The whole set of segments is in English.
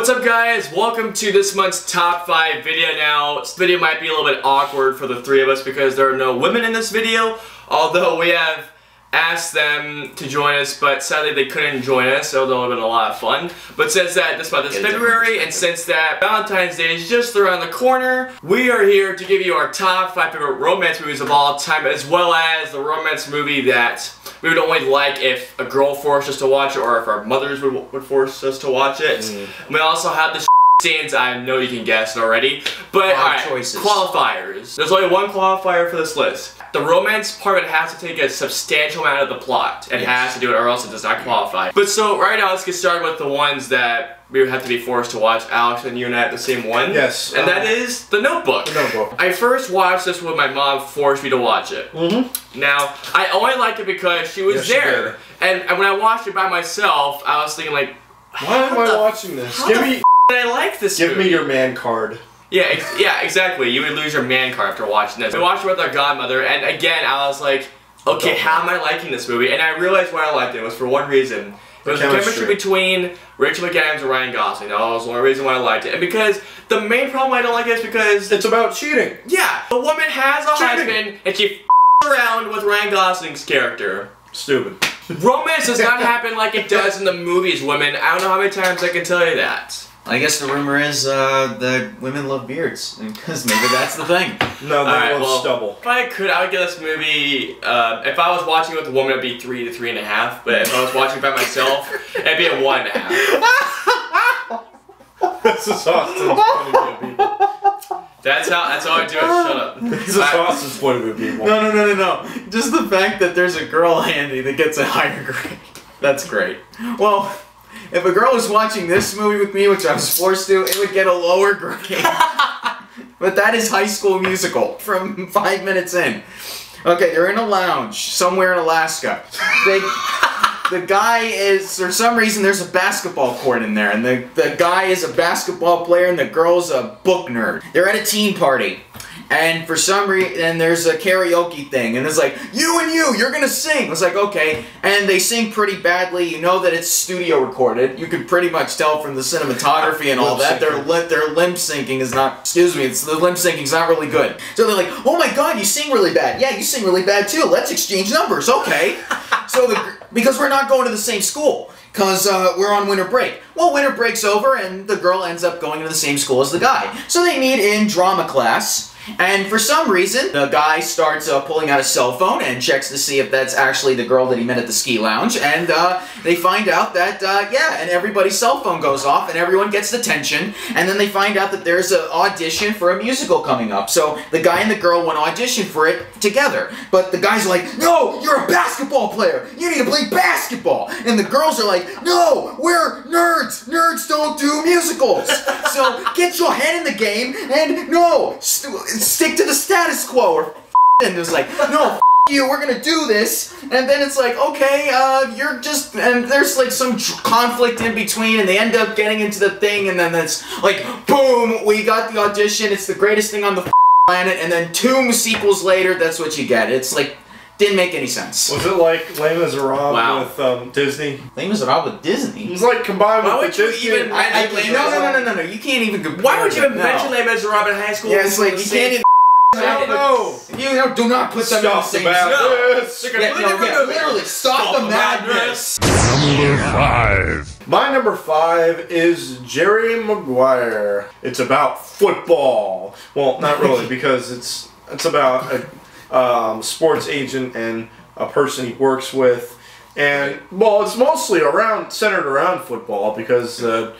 What's up guys? Welcome to this month's top 5 video. Now, this video might be a little bit awkward for the three of us because there are no women in this video, although we have asked them to join us, but sadly they couldn't join us, so it would have been a lot of fun. But since that this month is February, and since that Valentine's Day is just around the corner, we are here to give you our top 5 favorite romance movies of all time, as well as the romance movie that we would only like if a girl forced us to watch it, or if our mothers would force us to watch it. We also have the scenes I know you can guess already, but alright, qualifiers. There's only one qualifier for this list. The romance part of it has to take a substantial amount of the plot. It has to do it, or else it does not qualify. But so, right now, let's get started with the ones that we would have to be forced to watch. Alex, and you and I have the same one. Yes. And that is The Notebook. The Notebook. I first watched this when my mom forced me to watch it. Now, I only liked it because she was there. And when I watched it by myself, I was thinking like, why am I watching this? Give me I like this movie. Give me your man card. Yeah, exactly. You would lose your man card after watching this. We watched it with our godmother, and again, I was like, okay, how am I liking this movie? And I realized why I liked it was for one reason. It was the chemistry between Rachel McAdams and Ryan Gosling. That was the only reason why I liked it. And because the main problem I don't like it is because it's about cheating. Yeah, the woman has a husband, and she around with Ryan Gosling's character. Stupid. Romance does not happen like it does in the movies, women. I don't know how many times I can tell you that. I guess the rumor is that women love beards, because maybe that's the thing. No, they love stubble. If I could, I would give this movie, if I was watching it with a woman, it would be 3 to 3.5, but if I was watching it by myself, it'd be a 1.5. This is Austin's point of view, people. That's how I do it, shut up. This is Austin's point of view, people. No. Just the fact that there's a girl handy that gets a higher grade. That's great. Well, if a girl was watching this movie with me, which I was forced to, it would get a lower grade. But that is High School Musical from 5 minutes in. Okay, they're in a lounge somewhere in Alaska. The guy is, for some reason, there's a basketball court in there, and the guy is a basketball player, and the girl's a book nerd. They're at a teen party. And for some reason, there's a karaoke thing, and it's like, you and you're gonna sing. It's like, okay, and they sing pretty badly. You know that it's studio recorded. You can pretty much tell from the cinematography and all that. Their lip syncing is not, the lip syncing's not really good. So they're like, oh my god, you sing really bad. Yeah, you sing really bad too. Let's exchange numbers, okay. Because we're not going to the same school. Because we're on winter break. Well, winter break's over, and the girl ends up going to the same school as the guy. So they meet in drama class, and for some reason, the guy starts pulling out a cell phone and checks to see if that's actually the girl that he met at the ski lounge, and they find out that, yeah, and everybody's cell phone goes off, and everyone gets the tension, and then they find out that there's an audition for a musical coming up. So the guy and the girl want to audition for it together, but the guys are like, no, you're a basketball player, you need to play basketball, and the girls are like, no, we're nerds, nerds don't do musicals, so get your head in the game, and no, stick to the status quo, or and it's like, no, you, we're gonna do this, and then it's like, okay, you're just, and there's like some conflict in between, and they end up getting into the thing, and then it's like, boom, we got the audition, it's the greatest thing on the planet, and then 2 sequels later, that's what you get. It's like, didn't make any sense. Was it like Les Miserables with Disney? Les Miserables with Disney? It was like combined with the Disney. No, you can't even compare. Why would you even mention Les Miserables in high school? Yeah, it's like, you can't even. No! You do not put them in the same literally, stop the madness! Number 5. My number 5 is Jerry Maguire. It's about football. Well, not really, because it's about a sports agent and a person he works with. And, well, it's mostly centered around football, because the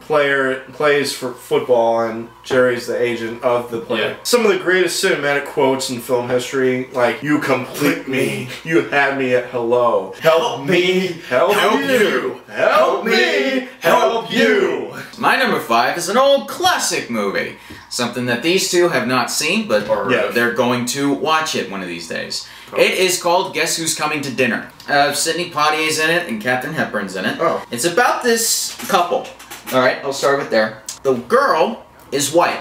player plays for football and Jerry's the agent of the player. Yeah. Some of the greatest cinematic quotes in film history, like, you complete me, you had me at hello, help me, help you, help me, help you. My number 5 is an old classic movie. Something that these two have not seen, but they're going to watch it one of these days. It is called Guess Who's Coming to Dinner. Sidney Poitier's in it, and Katharine Hepburn's in it. Oh. It's about this couple. Alright, I'll start with there. The girl is white.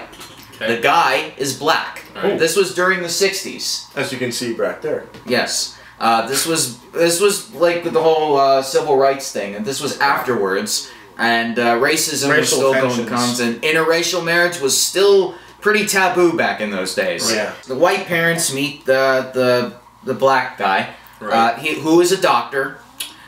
Okay. The guy is black. Right. This was during the 60s. As you can see back there. Yes. This was like the whole civil rights thing, and this was afterwards. and racism was still going constant. Interracial marriage was still pretty taboo back in those days. Yeah. The white parents meet the black guy, Right. who is a doctor,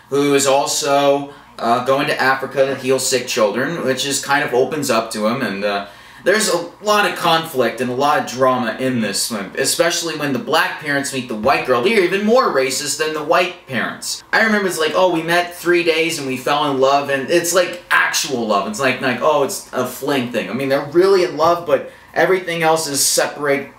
who is also going to Africa to heal sick children, which is kind of opens up to him, and there's a lot of conflict and a lot of drama in this one, especially when the black parents meet the white girl. They're even more racist than the white parents. I remember it's like, oh, we met 3 days and we fell in love, and it's like actual love. It's like oh, it's a fling thing. I mean, they're really in love, but everything else is separate.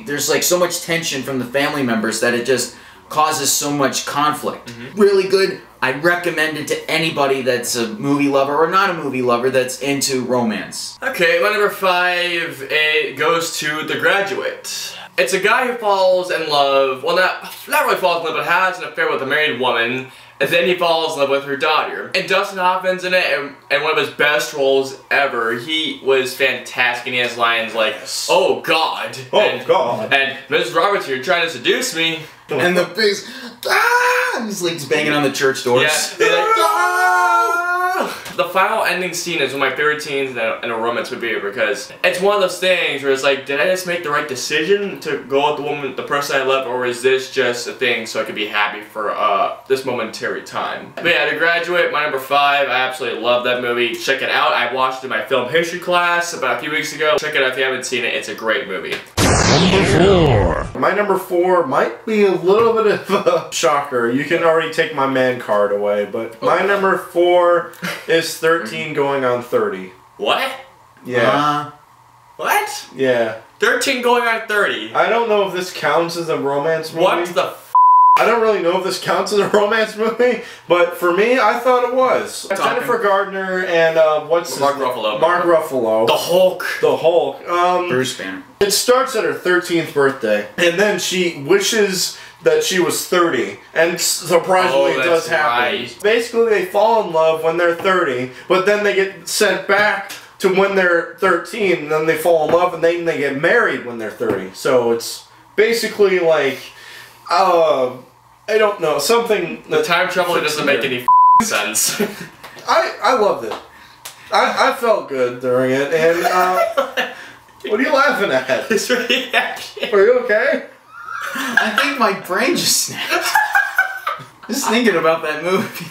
There's like so much tension from the family members that it just causes so much conflict. Really good. I recommend it to anybody that's a movie lover or not a movie lover that's into romance. Okay, my number 5 it goes to The Graduate. It's a guy who falls in love, well not really falls in love, but has an affair with a married woman, and then he falls in love with her daughter. And Dustin Hoffman's in it, and one of his best roles ever. He was fantastic, and he has lines like, "Oh God," God, and Mrs. Roberts, you're trying to seduce me. And the face, he's like banging on the church doors. Yeah, they're like, ah! The final ending scene is one of my favorite scenes in a romance movie because it's one of those things where it's like, did I just make the right decision to go with the person I love, or is this just a thing so I could be happy for this momentary time? But yeah, The Graduate, my number 5. I absolutely love that movie. Check it out. I watched it in my film history class about a few weeks ago. Check it out if you haven't seen it. It's a great movie. Number 4. My number 4 might be a little bit of a shocker. You can already take my man card away, but my number 4 is 13 going on 30. What? Yeah. What? Yeah. 13 going on 30. I don't know if this counts as a romance movie. What the f? I don't really know if this counts as a romance movie, but for me, I thought it was. Jennifer Gardner and Mark Ruffalo. Mark Ruffalo. The Hulk. The Hulk. Bruce Banner. It starts at her 13th birthday, and then she wishes that she was 30, and surprisingly it does happen. Right. Basically, they fall in love when they're 30, but then they get sent back to when they're 13, and then they fall in love, and then they get married when they're 30. So it's basically like, I don't know, something... The time travel doesn't make any sense. I loved it. I felt good during it, and what are you laughing at? His reaction. Are you okay? I think my brain just snapped. Just thinking about that movie.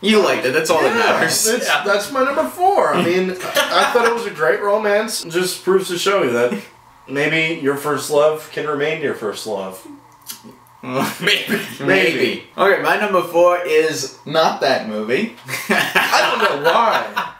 You liked it, that's all that matters. That's my number 4. I mean, I thought it was a great romance. It just proves to show you that maybe your first love can remain your first love. Maybe. Okay, my number 4 is not that movie. I don't know why.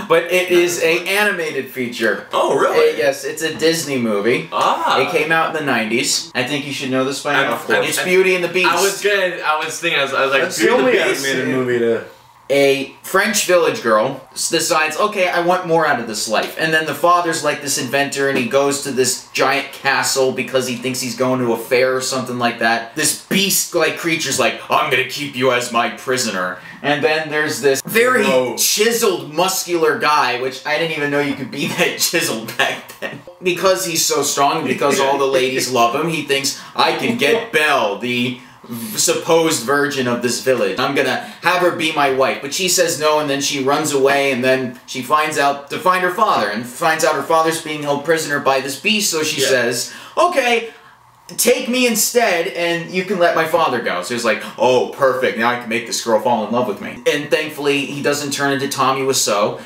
But it is an animated feature. Oh, really? Yes, it's a Disney movie. Ah. It came out in the 90s. I think you should know this by now. Of course. It's Beauty and the Beast. I was like, That's the only animated movie to... A French village girl decides, okay, I want more out of this life. And then the father's like this inventor, and he goes to this giant castle because he thinks he's going to a fair or something like that. This beast-like creature's like, I'm gonna keep you as my prisoner. And then there's this very chiseled, muscular guy, which I didn't even know you could be that chiseled back then. Because he's so strong, because all the ladies love him, he thinks, I can get Belle, the supposed virgin of this village. I'm gonna have her be my wife. But she says no, and then she runs away, and then she finds out to find her father, and finds out her father's being held prisoner by this beast, so she says, okay, take me instead, and you can let my father go. So he's like, oh, perfect, now I can make this girl fall in love with me. And thankfully, he doesn't turn into Tommy Wiseau.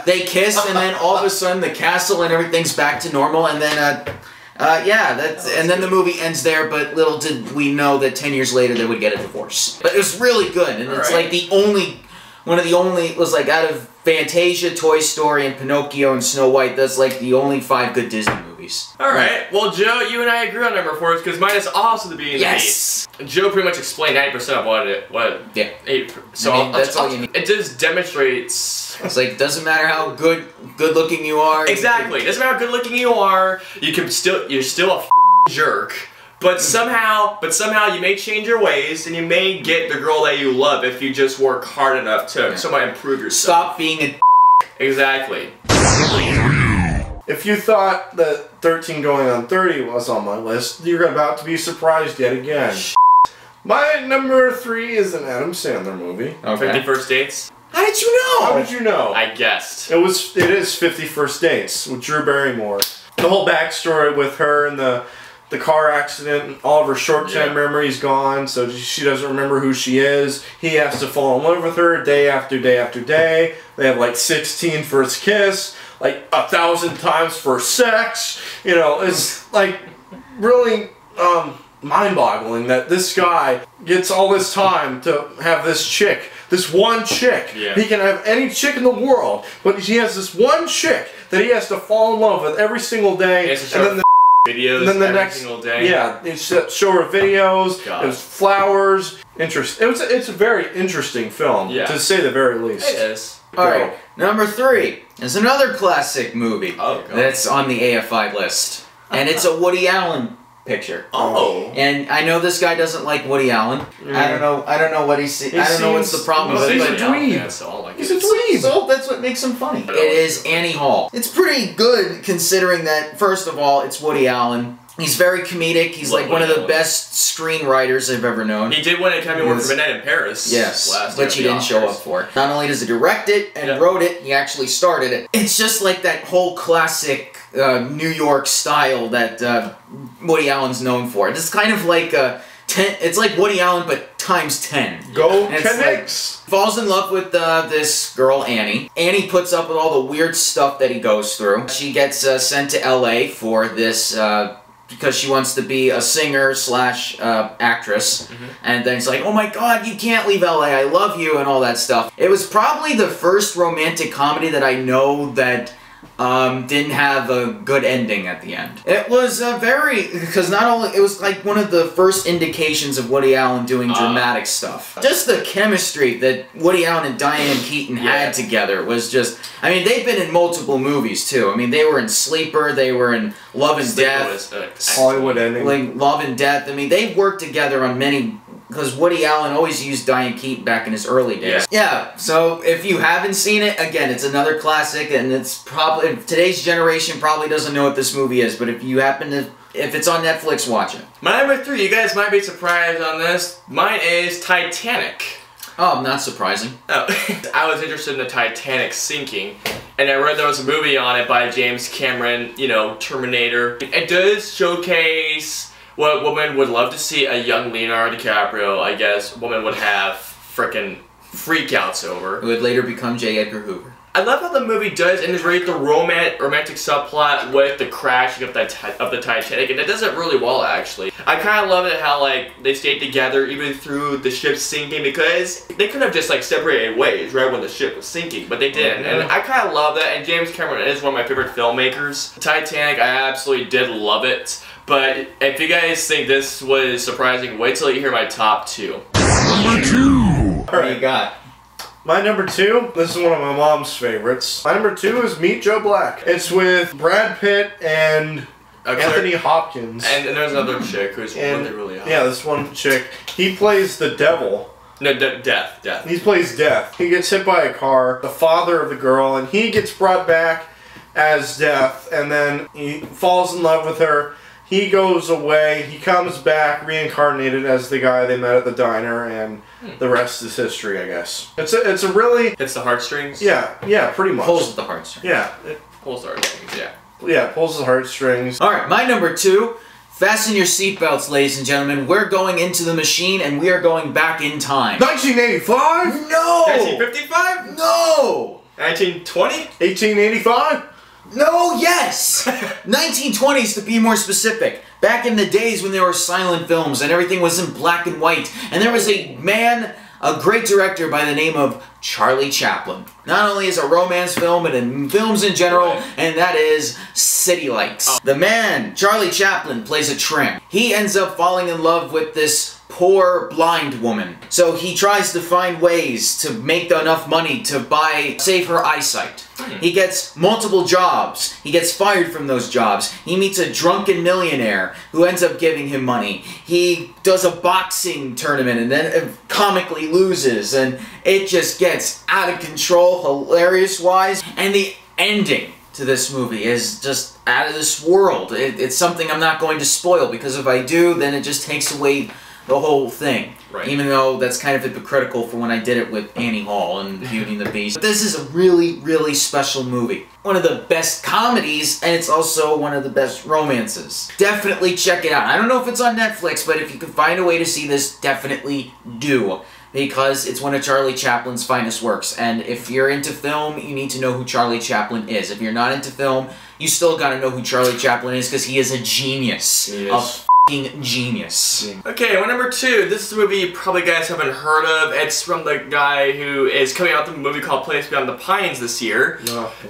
They kiss, and then all of a sudden, the castle and everything's back to normal, and then, and then the movie ends there, but little did we know that 10 years later they would get a divorce. But it was really good, and it's like one of the only, it was like out of Fantasia, Toy Story, and Pinocchio, and Snow White, that's like the only 5 good Disney movies. Alright, well Joe, you and I agree on number 4 because mine is also the Beauty and the Beast. Joe pretty much explained 90% of that's all you need. It just demonstrates... It's like, it doesn't matter how good looking you are. Exactly, it doesn't matter how good looking you are, you're still a jerk. But somehow you may change your ways, and you may get the girl that you love if you just work hard enough to somewhat improve yourself. Stop being a Exactly. If you thought that 13 going on 30 was on my list, you're about to be surprised yet again. My number 3 is an Adam Sandler movie. Okay. 50 First Dates? How did you know? How did you know? I guessed. It is 50 First Dates with Drew Barrymore. The whole backstory with her and the car accident and all of her short-term memories gone, so she doesn't remember who she is. He has to fall in love with her day after day after day. They have like 16 first kiss, like 1,000 times first sex. You know, it's like really mind-boggling that this guy gets all this time to have this chick, this one chick. Yeah. He can have any chick in the world, but he has this one chick that he has to fall in love with every single day. And then videos and then the every next single day. Yeah, they show her videos. God. It was flowers. It's a very interesting film, to say the very least. It is. Alright, number 3 is another classic movie that's on the AFI list. And it's a Woody Allen picture. Oh. And I know this guy doesn't like Woody Allen. I don't know what I don't know what's the problem with it. He's a dweeb. That's all I He's a dweeb. So that's what makes him funny. It is Annie Hall. It's pretty good considering that, first of all, it's Woody Allen. He's very comedic. He's like one of the best screenwriters I've ever known. He did win an Academy Award for Midnight in Paris. Yes, which he didn't show up for. Not only does he direct it and wrote it, he actually started it. It's just like that whole classic New York style that Woody Allen's known for. It's kind of like it's like Woody Allen but times 10. Go Canucks! Falls in love with this girl, Annie. Annie puts up with all the weird stuff that he goes through. She gets sent to LA for this because she wants to be a singer slash actress. And then it's like, oh my god, you can't leave LA, I love you, and all that stuff. It was probably the first romantic comedy that I know that didn't have a good ending at the end. It was because not only, it was like one of the first indications of Woody Allen doing dramatic stuff. Just the chemistry that Woody Allen and Diane Keaton had together was just, I mean, they've been in multiple movies too. I mean, they were in Sleeper, they were in Love and Death. Hollywood Ending. Like Love and Death. I mean, they worked together on many, because Woody Allen always used Diane Keaton back in his early days. Yeah, so if you haven't seen it, again, it's another classic, and it's probably, today's generation probably doesn't know what this movie is, but if you happen to, if it's on Netflix, watch it. My number 3, you guys might be surprised on this. Mine is Titanic. Oh, not surprising. Oh, I was interested in the Titanic sinking, and I read there was a movie on it by James Cameron, you know, Terminator. It does showcase what women would love to see a young Leonardo DiCaprio, I guess, woman would have frickin' freakouts over. Who would later become J. Edgar Hoover. I love how the movie does integrate the romantic subplot with the crashing of the Titanic, and it does it really well, actually. I kind of love it how, like, they stayed together even through the ship sinking, because they could have just, like, separated ways right when the ship was sinking, but they didn't, and I kind of love that, and James Cameron is one of my favorite filmmakers. Titanic, I absolutely did love it, but if you guys think this was surprising, wait till you hear my top 2. Number 2! What do you got? My number 2, this is one of my mom's favorites. My number 2 is Meet Joe Black. It's with Brad Pitt and Anthony Hopkins. And there's another chick who's really hot. Yeah, this one chick. He plays the devil. No, Death. He plays Death. He gets hit by a car, the father of the girl, and he gets brought back as Death, and then he falls in love with her. He goes away, he comes back reincarnated as the guy they met at the diner, and the rest is history, I guess. It's a really... Hits the heartstrings? Yeah, pretty much. Pulls the heartstrings. Yeah. It pulls the heartstrings, yeah. Yeah, pulls the heartstrings. Alright, my number 2. Fasten your seatbelts, ladies and gentlemen. We're going into the machine, and we are going back in time. 1985? No! 1955? No! 1920? 1885? No, yes! 1920s to be more specific. Back in the days when there were silent films and everything was in black and white, and there was a man, a great director by the name of Charlie Chaplin. Not only is a romance film, but in films in general, and that is City Lights. The man, Charlie Chaplin, plays a tramp. He ends up falling in love with this poor blind woman. So he tries to find ways to make enough money to save her eyesight. He gets multiple jobs. He gets fired from those jobs. He meets a drunken millionaire who ends up giving him money. He does a boxing tournament and then comically loses, and it just gets out of control, hilarious-wise. And the ending to this movie is just out of this world. It's something I'm not going to spoil, because if I do, then it just takes away the whole thing. Right. Even though that's kind of hypocritical for when I did it with Annie Hall and Beauty and the Beast. But this is a really, really special movie. One of the best comedies, and it's also one of the best romances. Definitely check it out. I don't know if it's on Netflix, but if you can find a way to see this, definitely do. Because it's one of Charlie Chaplin's finest works. And if you're into film, you need to know who Charlie Chaplin is. If you're not into film, you still gotta know who Charlie Chaplin is, because he is a genius. Genius. Okay, my number 2. This is a movie you probably guys haven't heard of. It's from the guy who is coming out with a movie called Place Beyond the Pines this year.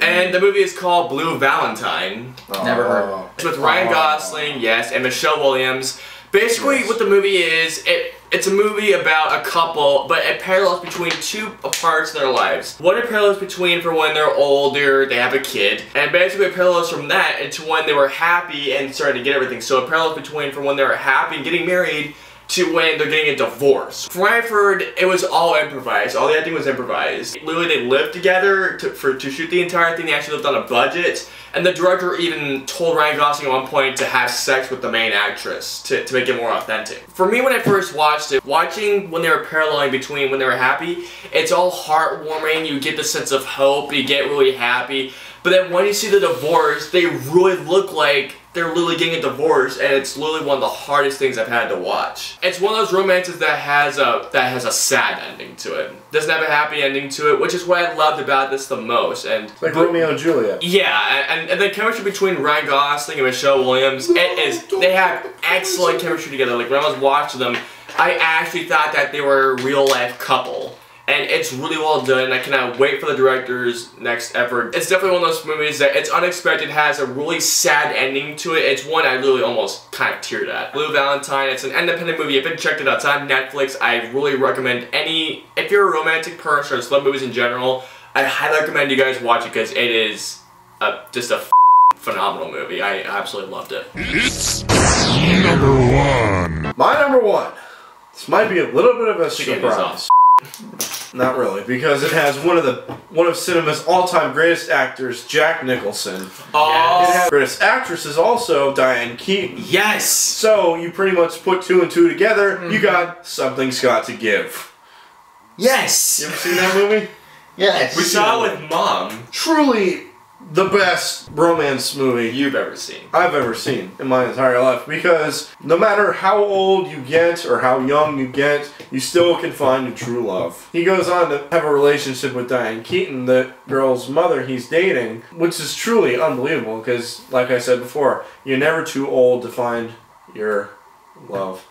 And the movie is called Blue Valentine. Never heard. It's with Ryan Gosling, yes, and Michelle Williams. Basically, what the movie is, it's a movie about a couple, but it parallels between two parts of their lives. One it parallels between for when they're older, they have a kid, and basically it parallels from that into when they were happy and started to get everything. So it parallels between from when they were happy and getting married to when they're getting a divorce. From what I've heard, it was all improvised. All the acting was improvised. Literally, they lived together to shoot the entire thing. They actually lived on a budget. And the director even told Ryan Gosling at one point to have sex with the main actress to make it more authentic. For me, when I first watched it, watching when they were paralleling between when they were happy, it's all heartwarming. You get the sense of hope. You get really happy. But then when you see the divorce, they really look like they're literally getting a divorce, and it's literally one of the hardest things I've had to watch. It's one of those romances that has a sad ending to it. Doesn't have a happy ending to it, which is what I loved about this the most. And like Romeo and Juliet. Yeah, and the chemistry between Ryan Gosling and Michelle Williams, they have excellent chemistry together. Like when I was watching them, I actually thought that they were a real life couple. And it's really well done, and I cannot wait for the director's next effort. It's definitely one of those movies that it's unexpected, has a really sad ending to it. It's one I really almost kind of teared at. Blue Valentine, it's an independent movie. If you haven't checked it out, it's on Netflix. I really recommend if you're a romantic person or just love movies in general, I highly recommend you guys watch it because it is just a phenomenal movie. I absolutely loved it. It's number 1. My number 1. This might be a little bit of a surprise. Not really, because it has one of cinema's all-time greatest actors, Jack Nicholson. Oh. It has greatest actress is also Diane Keaton. Yes. So you pretty much put 2 and 2 together. You got Something's Got to Give. Yes. You ever seen that movie? Yes. We saw it with Mom. Truly the best romance movie You've ever seen. I've ever seen in my entire life, because no matter how old you get or how young you get, you still can find your true love. He goes on to have a relationship with Diane Keaton, the girl's mother he's dating, which is truly unbelievable because, like I said before, you're never too old to find your love.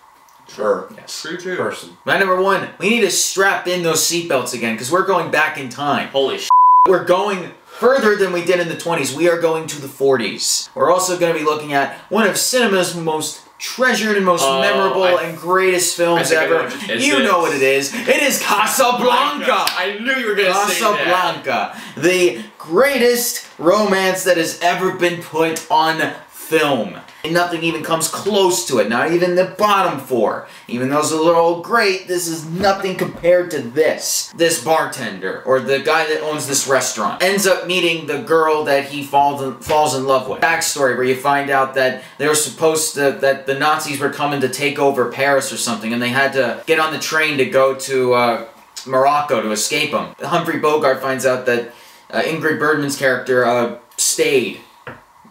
Sure. Yes. True. Person. My number 1, we need to strap in those seatbelts again because we're going back in time. Holy sh**. We're going further than we did in the 20s. We are going to the 40s. We're also going to be looking at one of cinema's most treasured and most memorable and greatest films ever. You know what it is. It is Casablanca. I knew you were going to say that. Casablanca. The greatest romance that has ever been put on film. And nothing even comes close to it. Not even the bottom 4. Even though it's a little great, this is nothing compared to this. This bartender, or the guy that owns this restaurant, ends up meeting the girl that he falls in love with. Backstory where you find out that they were supposed to, that the Nazis were coming to take over Paris or something, and they had to get on the train to go to Morocco to escape them. Humphrey Bogart finds out that Ingrid Bergman's character stayed,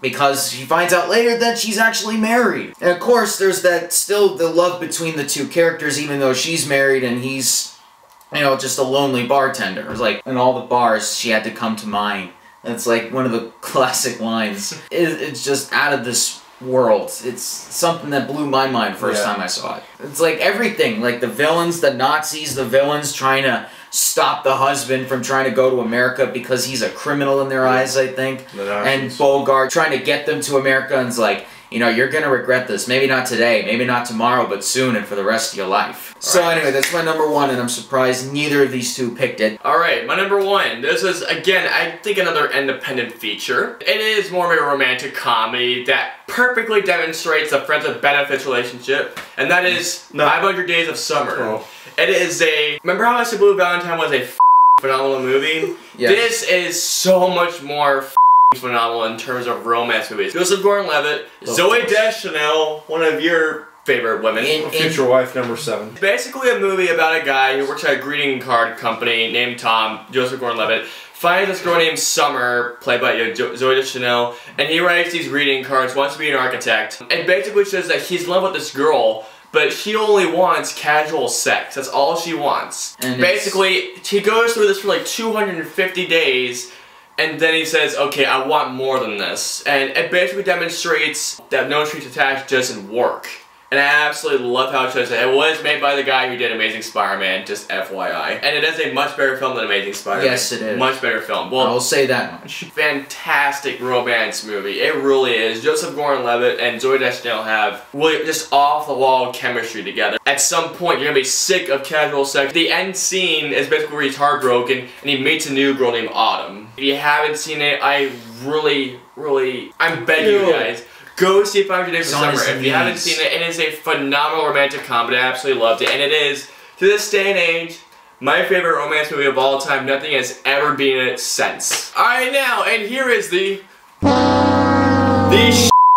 because she finds out later that she's actually married. And of course, there's that still the love between the two characters, even though she's married and he's, you know, just a lonely bartender. It's like, in all the bars, she had to come to mine. And it's like one of the classic lines. It's just out of this world. It's something that blew my mind first time I saw it. It's like everything, like the villains, the Nazis, the villains trying to stop the husband from trying to go to America because he's a criminal in their eyes, I think. And Bogart trying to get them to America, and it's like, you know, you're gonna regret this. Maybe not today, maybe not tomorrow, but soon and for the rest of your life. So anyway, that's my number 1, and I'm surprised neither of these two picked it. Alright, my number 1. This is, again, I think another independent feature. It is more of a romantic comedy that perfectly demonstrates the friends with benefits relationship, and that is 500 Days of Summer. It is remember how I said Blue Valentine was a phenomenal movie? Yes. This is so much more phenomenal in terms of romance movies. Joseph Gordon-Levitt, Zoe Deschanel, one of your favorite women. Future wife number 7. Basically a movie about a guy who works at a greeting card company named Tom, Joseph Gordon-Levitt, finds this girl named Summer, played by Zoe Deschanel, and he writes these greeting cards, wants to be an architect, and basically says that he's in love with this girl, but she only wants casual sex. That's all she wants. And basically, he goes through this for like 250 days, and then he says, okay, I want more than this. And it basically demonstrates that no strings attached doesn't work. And I absolutely love how it shows that. It was made by the guy who did Amazing Spider-Man, just FYI. And it is a much better film than Amazing Spider-Man. Yes, it is. Much better film. Well, I'll say that much. Fantastic romance movie. It really is. Joseph Gordon-Levitt and Zoe Deschanel have really just off-the-wall chemistry together. At some point, you're gonna be sick of casual sex. The end scene is basically where he's heartbroken and he meets a new girl named Autumn. If you haven't seen it, I I'm begging you guys. Go see 500 Days of Summer. If you haven't seen it, it is a phenomenal romantic comedy. I absolutely loved it. And it is, to this day and age, my favorite romance movie of all time. Nothing has ever been it since. Alright now, and here is the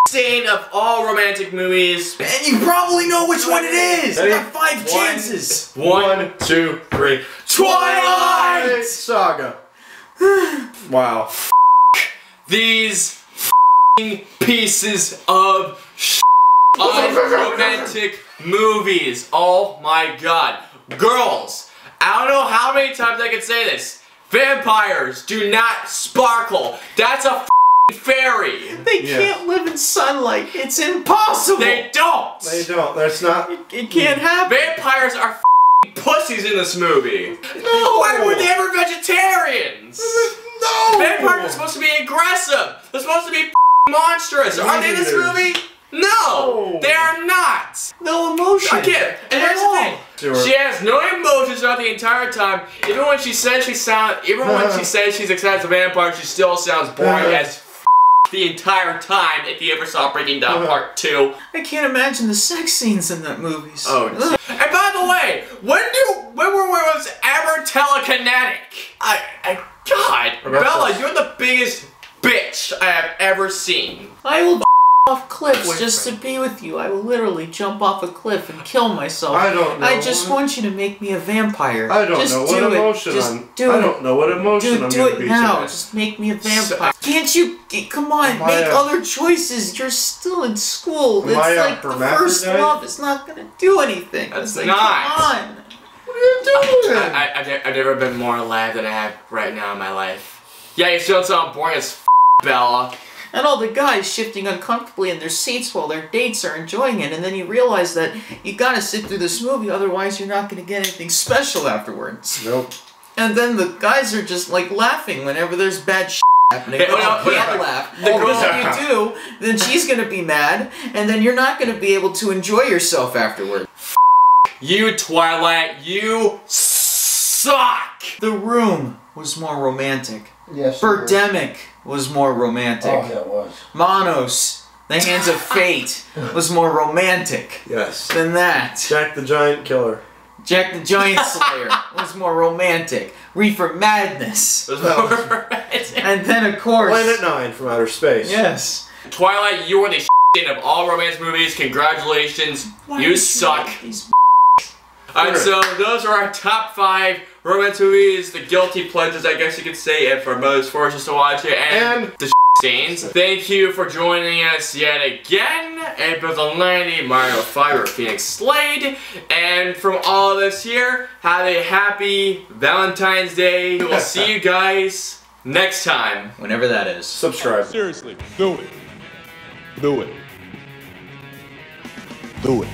stain of all romantic movies. And you probably know which one it is! I got 5 chances! 1, 2, 3. Twilight! Saga. Wow. These pieces of romantic movies. Oh my god. Girls, I don't know how many times I can say this. Vampires do not sparkle. That's a fairy. They can't live in sunlight. It's impossible. They don't. They don't. That's not. It can't happen. Vampires are pussies in this movie. No. Why were they ever vegetarians? No. Vampires are supposed to be aggressive. They're supposed to be monstrous. Are they in this movie? No, they are not. No emotion. I can't. And here's the thing. Sure. She has no emotions throughout the entire time. Even when she says she's excited as a vampire, she still sounds boring as the entire time. If you ever saw Breaking Down Part 2. I can't imagine the sex scenes in that movie. Oh. And by the way, when was ever telekinetic? God, Bella, you're the biggest bitch I have ever seen. I will off cliffs just to be with you. I will literally jump off a cliff and kill myself. I don't know. I just want you to make me a vampire. I don't just know what emotion I'm. I don't know what emotion I'm do gonna it be now. tonight. Just make me a vampire. Can't you? Come on, make other choices. You're still in school. It's like the first love is not gonna do anything. That's like, not. Come on. What are you doing? I've never been more alive than I have right now in my life. Yeah, you still sound boring as Bella. And all the guys shifting uncomfortably in their seats while their dates are enjoying it, and then you realize that you gotta sit through this movie, otherwise you're not gonna get anything special afterwards. Nope. And then the guys are just like laughing whenever there's bad shit happening. But you can't laugh. Because if you do, then she's gonna be mad, and then you're not gonna be able to enjoy yourself afterward. You, Twilight, you suck! The Room was more romantic. Yes. Birdemic was more romantic. Oh, that was. Manos, The Hands of Fate, was more romantic Yes. than that. Jack the Giant Killer. Jack the Giant Slayer was more romantic. Reefer Madness. And then, of course... Planet 9 from Outer Space. Yes. Twilight, you are the of all romance movies. Congratulations. You suck. Alright, so those are our top 5 romance movies, the guilty pleasures, I guess you could say, and for most forced us to watch it, and the scenes. Thank you for joining us yet again. APizzle90, Mariofire, Phoenix Slade, and from all of us here, have a happy Valentine's Day. We will see you guys next time. Whenever that is. Subscribe. Seriously, do it. Do it. Do it.